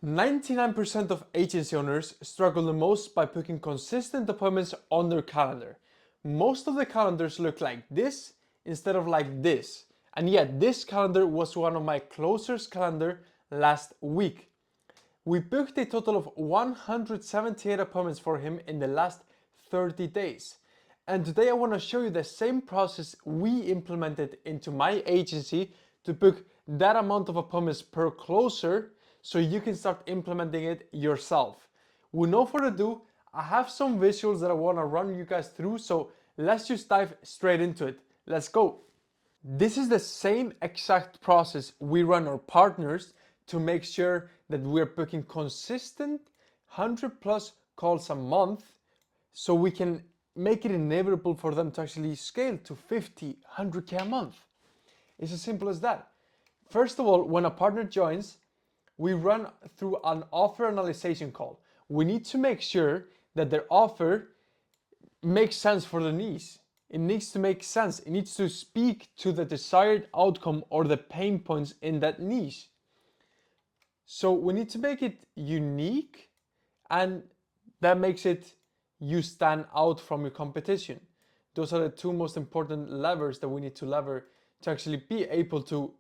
99% of agency owners struggle the most by booking consistent appointments on their calendar. Most of the calendars look like this instead of like this. And yet this calendar was one of my closers' calendar last week. We booked a total of 178 appointments for him in the last 30 days. And today I want to show you the same process we implemented into my agency to book that amount of appointments per closer so you can start implementing it yourself. With no further ado, I have some visuals that I want to run you guys through, so let's just dive straight into it. Let's go. This is the same exact process we run our partners to make sure that we're booking consistent 100 plus calls a month so we can make it inevitable for them to actually scale to 50, 100K a month. It's as simple as that. First of all, when a partner joins, we run through an offer analysis call. We need to make sure that their offer makes sense for the niche. It needs to make sense. It needs to speak to the desired outcome or the pain points in that niche. So we need to make it unique, and that makes it you stand out from your competition. Those are the two most important levers that we need to lever to actually be able to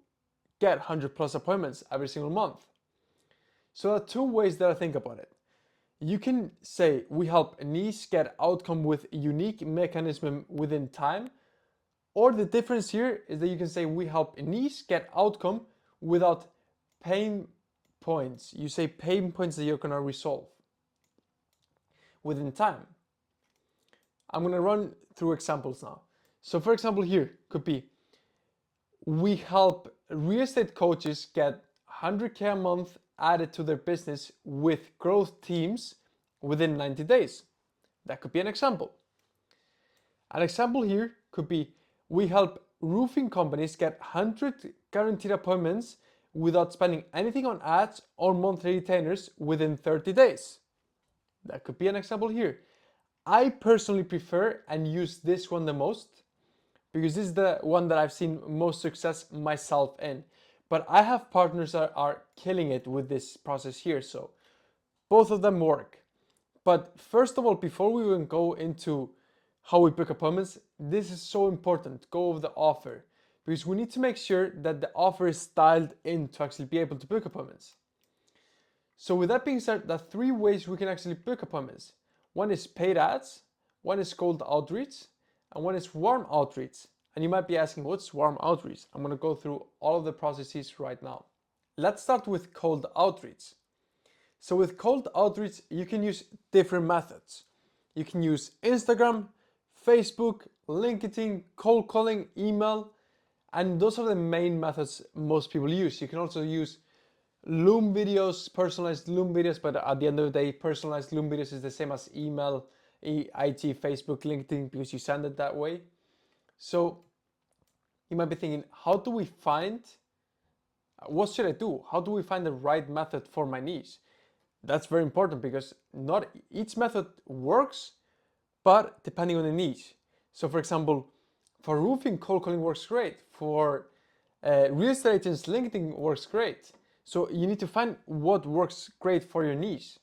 get 100 plus appointments every single month. So there are two ways that I think about it. You can say we help a niche get outcome with unique mechanism within time, or the difference here is that you can say we help a niche get outcome without pain points. You say pain points that you're gonna resolve within time. I'm gonna run through examples now. So for example here could be we help real estate coaches get 100K a month added to their business with growth teams within 90 days. That could be an example. An example here could be we help roofing companies get 100 guaranteed appointments without spending anything on ads or monthly retainers within 30 days. That could be an example here. I personally prefer and use this one the most because this is the one that I've seen most success myself in. But I have partners that are killing it with this process here, so both of them work. But first of all, before we even go into how we book appointments, this is so important. Go over the offer because we need to make sure that the offer is styled in to actually be able to book appointments. So with that being said, there are three ways we can actually book appointments. One is paid ads, one is cold outreach, and one is warm outreach. And you might be asking, what's warm outreach? I'm going to go through all of the processes right now. Let's start with cold outreach. So with cold outreach, you can use different methods. You can use Instagram, Facebook, LinkedIn, cold calling, email, and those are the main methods most people use. You can also use Loom videos, personalized Loom videos, but at the end of the day, personalized Loom videos is the same as email, IG, Facebook, LinkedIn, because you send it that way. So you might be thinking, what should I do? How do we find the right method for my niche? That's very important because not each method works, but depending on the niche. So for example, for roofing, cold calling works great. For real estate agents, LinkedIn works great. So you need to find what works great for your niche.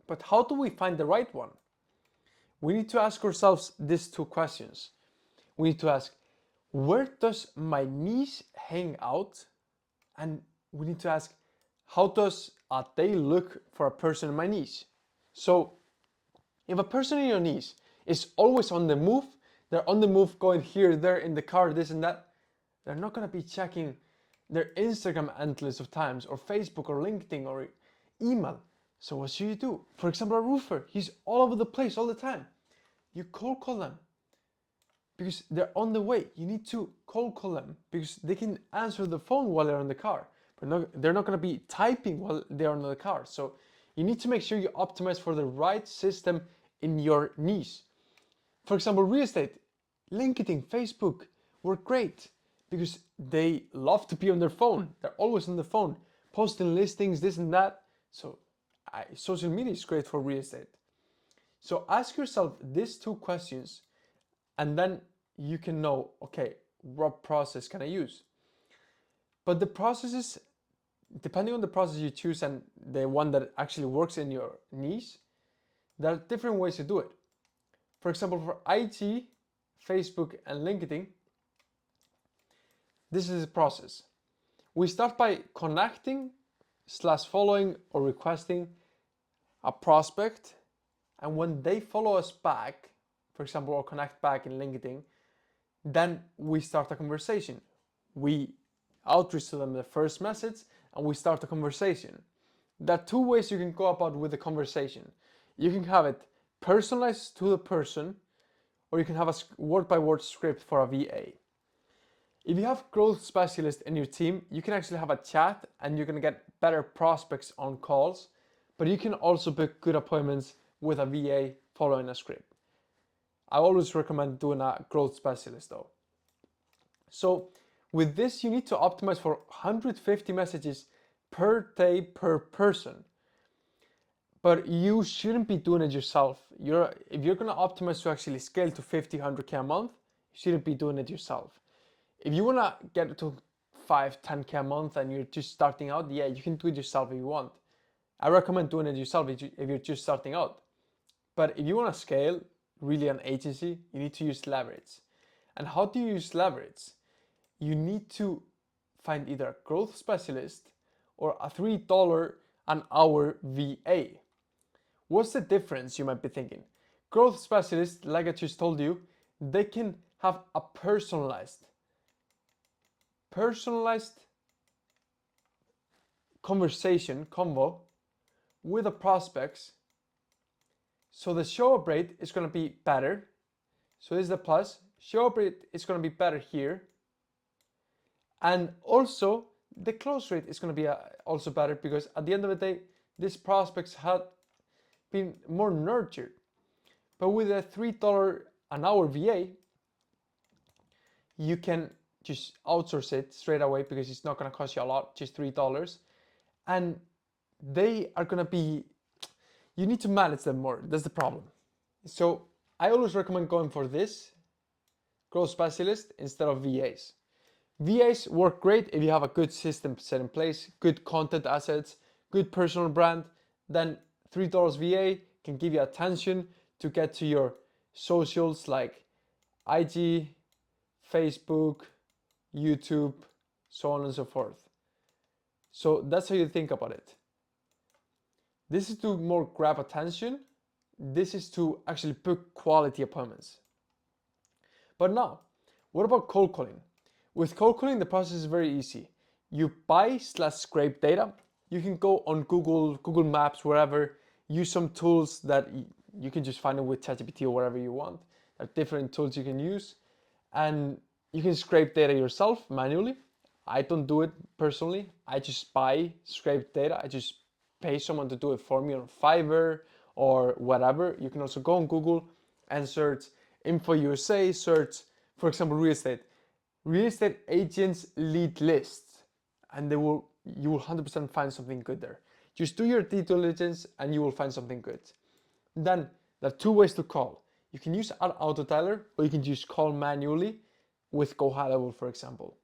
But how do we find the right one? We need to ask ourselves these two questions. We need to ask, where does my niche hang out? And we need to ask, how does a day look for a person in my niche? So if a person in your niche is always on the move, they're on the move going here, there, in the car, this and that, they're not going to be checking their Instagram endless of times, or Facebook, or LinkedIn, or email. So what should you do? For example, a roofer, he's all over the place all the time. You cold call them because they're on the way. You need to cold call them because they can answer the phone while they're in the car, but they're not going to be typing while they're in the car. So you need to make sure you optimize for the right system in your niche. For example, real estate, LinkedIn, Facebook work great because they love to be on their phone. They're always on the phone, posting listings, this and that. So social media is great for real estate. So ask yourself these two questions, and then you can know, okay, what process can I use? But the processes depending on the process you choose and the one that actually works in your niche, there are different ways to do it. For example, for IG, Facebook, and LinkedIn, this is the process. We start by connecting / following or requesting a prospect, and when they follow us back, for example, or connect back in LinkedIn, then we start a conversation. We outreach to them the first message and we start a conversation. There are two ways you can go about with the conversation. You can have it personalized to the person, or you can have a word-by-word script for a VA. If you have growth specialists in your team, you can actually have a chat and you're gonna get better prospects on calls, but you can also book good appointments with a VA following a script. I always recommend doing a growth specialist though. So with this, you need to optimize for 150 messages per day per person. But you shouldn't be doing it yourself. If you're gonna optimize to actually scale to 50, 100K a month, you shouldn't be doing it yourself. If you wanna get to 5, 10K a month and you're just starting out, yeah, you can do it yourself if you want. I recommend doing it yourself if you're just starting out. But if you wanna scale really an agency, you need to use leverage. And how do you use leverage? You need to find either a growth specialist or a $3 an hour VA. What's the difference, you might be thinking? Growth specialists, like I just told you, they can have a personalized convo with the prospects. So the show up rate is going to be better. So this is the plus. Show up rate is going to be better here. And also the close rate is going to be also better, because at the end of the day, these prospects had been more nurtured. But with a $3 an hour VA, you can just outsource it straight away because it's not going to cost you a lot, just $3. And they are going to be, you need to manage them more. That's the problem. So I always recommend going for this growth specialist instead of VAs. VAs work great if you have a good system set in place, good content assets, good personal brand. Then $3 VA can give you attention to get to your socials like IG, Facebook, YouTube, so on and so forth. So that's how you think about it. This is to more grab attention. This is to actually book quality appointments. But now, what about cold calling? With cold calling, the process is very easy. You buy / scrape data. You can go on Google Maps, wherever, use some tools that you can just find it with ChatGPT or whatever you want. There are different tools you can use, and you can scrape data yourself manually. I don't do it personally. I just buy scraped data. I just pay someone to do it for me on Fiverr or whatever. You can also go on Google and search Info USA, search, for example, real estate agents lead lists, and you will 100% find something good there. Just do your due diligence and you will find something good. Then there are two ways to call. You can use an auto dialer, or you can just call manually with Go High Level, for example.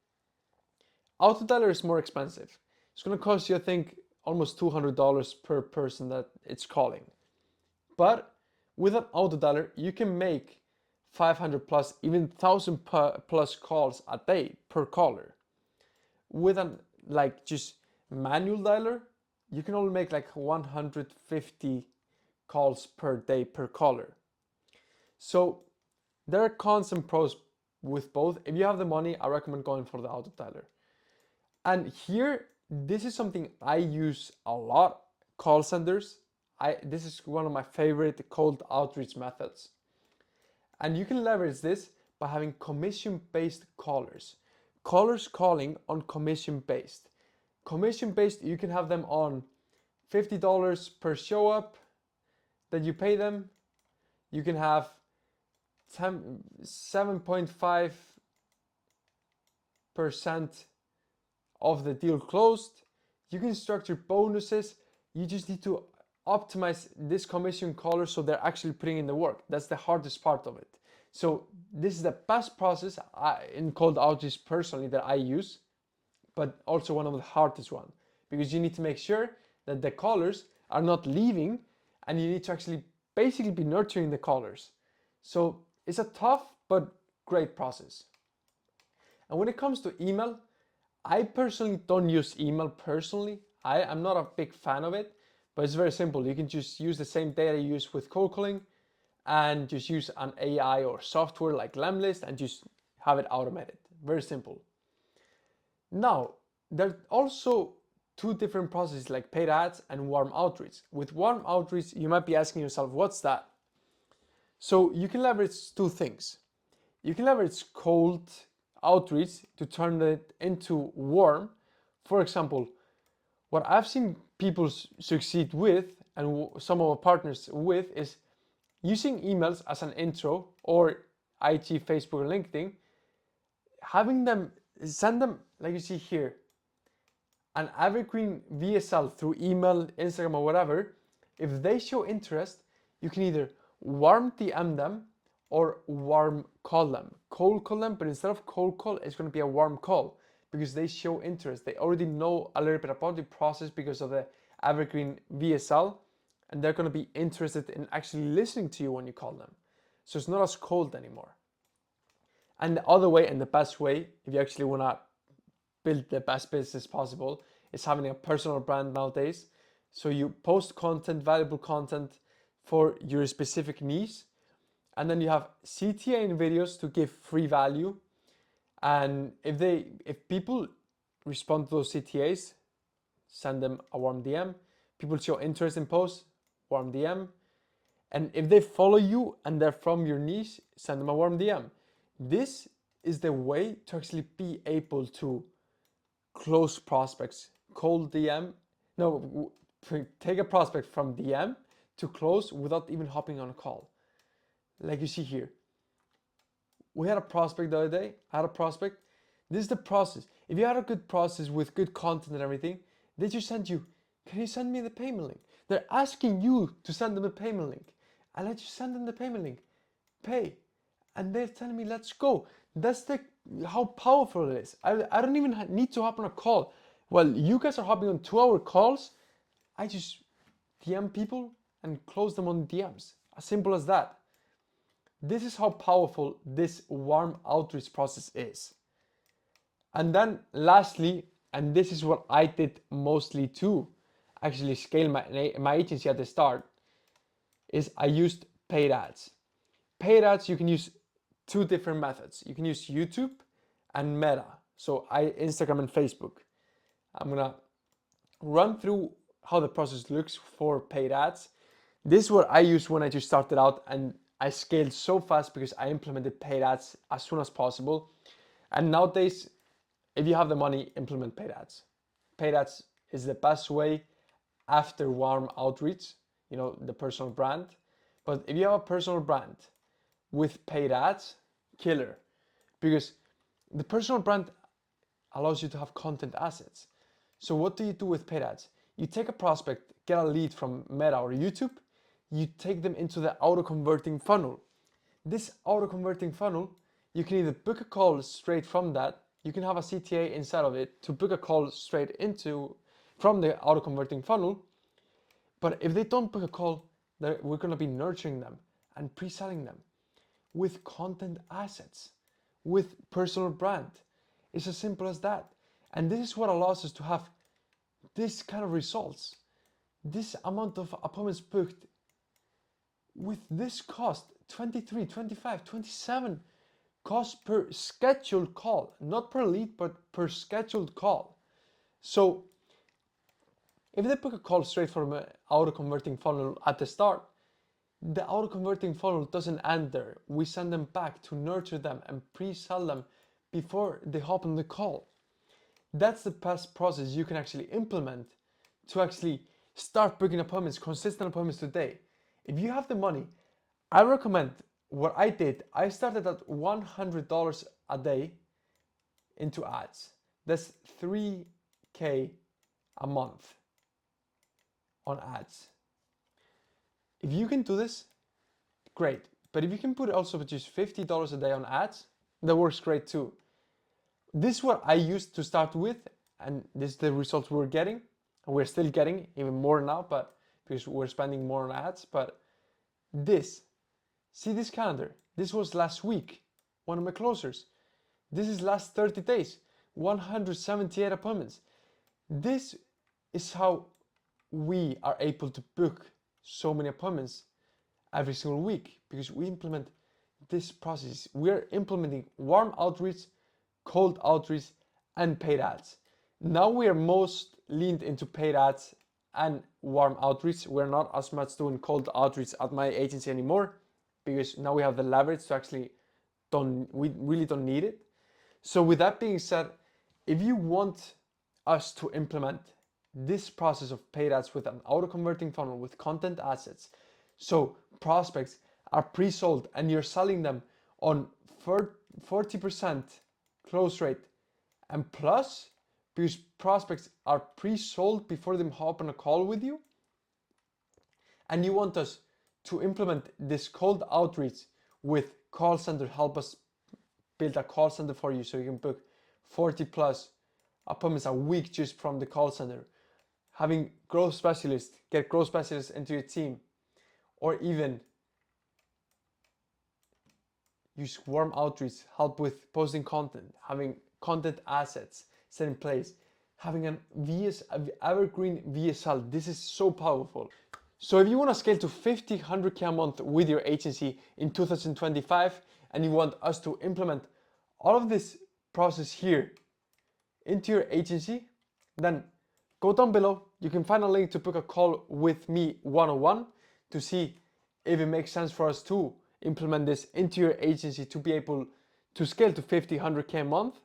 Auto dialer is more expensive. It's going to cost you, I think, almost $200 per person that it's calling. But with an auto dialer, you can make 500 plus, even 1,000 plus calls a day per caller. With an just manual dialer, you can only make 150 calls per day per caller. So there are cons and pros with both. If you have the money, I recommend going for the auto dialer. And here, this is something I use a lot, call centers. This is one of my favorite cold outreach methods. And you can leverage this by having commission-based callers. Callers calling on commission-based. Commission-based, you can have them on $50 per show up that you pay them. You can have 7.5% of the deal closed. You can structure bonuses. You just need to optimize this commission caller so they're actually putting in the work. That's the hardest part of it. So this is the best process in cold outreach personally that I use, but also one of the hardest one, because you need to make sure that the callers are not leaving, and you need to actually basically be nurturing the callers. So it's a tough but great process. And when it comes to email, I personally don't use email personally. I'm not a big fan of it, but it's very simple. You can just use the same data you use with cold calling and just use an AI or software like Lemlist and just have it automated. Very simple. Now, there are also two different processes like paid ads and warm outreach. With warm outreach, you might be asking yourself, what's that? So you can leverage two things. You can leverage cold outreach to turn it into warm. For example, what I've seen people succeed with, and some of our partners with, is using emails as an intro, or IG, Facebook, or LinkedIn, having them send them, like you see here, an evergreen VSL through email, Instagram, or whatever. If they show interest, you can either warm DM them or warm call them. Cold call them, but instead of cold call, it's going to be a warm call because they show interest. They already know a little bit about the process because of the evergreen VSL, and they're going to be interested in actually listening to you when you call them. So it's not as cold anymore. And the other way, and the best way, if you actually want to build the best business possible, is having a personal brand nowadays. So you post content, valuable content for your specific niche, and then you have CTA in videos to give free value. And if people respond to those CTAs, send them a warm DM. People show interest in posts, warm DM. And if they follow you and they're from your niche, send them a warm DM. This is the way to actually be able to close prospects. Cold DM, no, take a prospect from DM to close without even hopping on a call. Like you see here. We had a prospect the other day. I had a prospect. This is the process. If you had a good process with good content and everything, they just send you, can you send me the payment link? They're asking you to send them a payment link. I let you send them the payment link. Pay. And they're telling me, let's go. That's how powerful it is. I don't even need to hop on a call. While you guys are hopping on 2-hour calls, I just DM people and close them on DMs. As simple as that. This is how powerful this warm outreach process is. And then lastly, and this is what I did mostly to actually scale my agency at the start, is I used paid ads. Paid ads, you can use two different methods. You can use YouTube and Meta. So Instagram and Facebook. I'm gonna run through how the process looks for paid ads. This is what I used when I just started out, and I scaled so fast because I implemented paid ads as soon as possible. And nowadays, if you have the money, implement paid ads. Paid ads is the best way after warm outreach, the personal brand. But if you have a personal brand with paid ads, killer. Because the personal brand allows you to have content assets. So what do you do with paid ads? You take a prospect, get a lead from Meta or YouTube, you take them into the auto-converting funnel. This auto-converting funnel, you can either book a call straight from that, you can have a CTA inside of it to book a call straight from the auto-converting funnel. But if they don't book a call, we're going to be nurturing them and pre-selling them with content assets, with personal brand. It's as simple as that. And this is what allows us to have this kind of results, this amount of appointments booked with this cost, 23, 25, 27 cost per scheduled call, not per lead, but per scheduled call. So if they book a call straight from an auto-converting funnel at the start, the auto-converting funnel doesn't end there. We send them back to nurture them and pre-sell them before they hop on the call. That's the best process you can actually implement to actually start booking appointments, consistent appointments today. If you have the money, I recommend what I did. I started at $100 a day into ads. That's $3K a month on ads. If you can do this, great. But if you can put also just $50 a day on ads, that works great too. This is what I used to start with, and this is the results we're getting. and we're still getting even more now, but because we're spending more on ads. But this, see this calendar, this was last week, one of my closers. This is last 30 days, 178 appointments. This is how we are able to book so many appointments every single week, because we implement this process. We're implementing warm outreach, cold outreach, and paid ads. Now we are most leaned into paid ads and warm outreach. We're not as much doing cold outreach at my agency anymore, because now we have the leverage to actually we really don't need it. So with that being said, if you want us to implement this process of paid ads with an auto-converting funnel with content assets, so prospects are pre-sold and you're selling them on 40% close rate and plus, because prospects are pre-sold before they hop on a call with you, and you want us to implement this cold outreach with call center, help us build a call center for you so you can book 40 plus appointments a week just from the call center, having growth specialists, get growth specialists into your team, or even use warm outreach, help with posting content, having content assets set in place, having an evergreen VSL. This is so powerful. So if you want to scale to 50, 100K a month with your agency in 2025, and you want us to implement all of this process here into your agency, then go down below. You can find a link to book a call with me one-on-one to see if it makes sense for us to implement this into your agency to be able to scale to 50, 100K a month.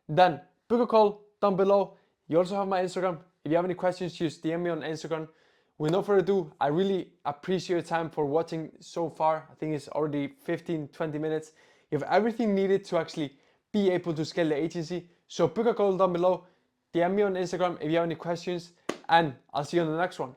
Then book a call down below. You also have my Instagram. If you have any questions, just DM me on Instagram. With no further ado, I really appreciate your time for watching so far. I think it's already 15, 20 minutes. You have everything needed to actually be able to scale the agency. So book a call down below. DM me on Instagram if you have any questions, and I'll see you on the next one.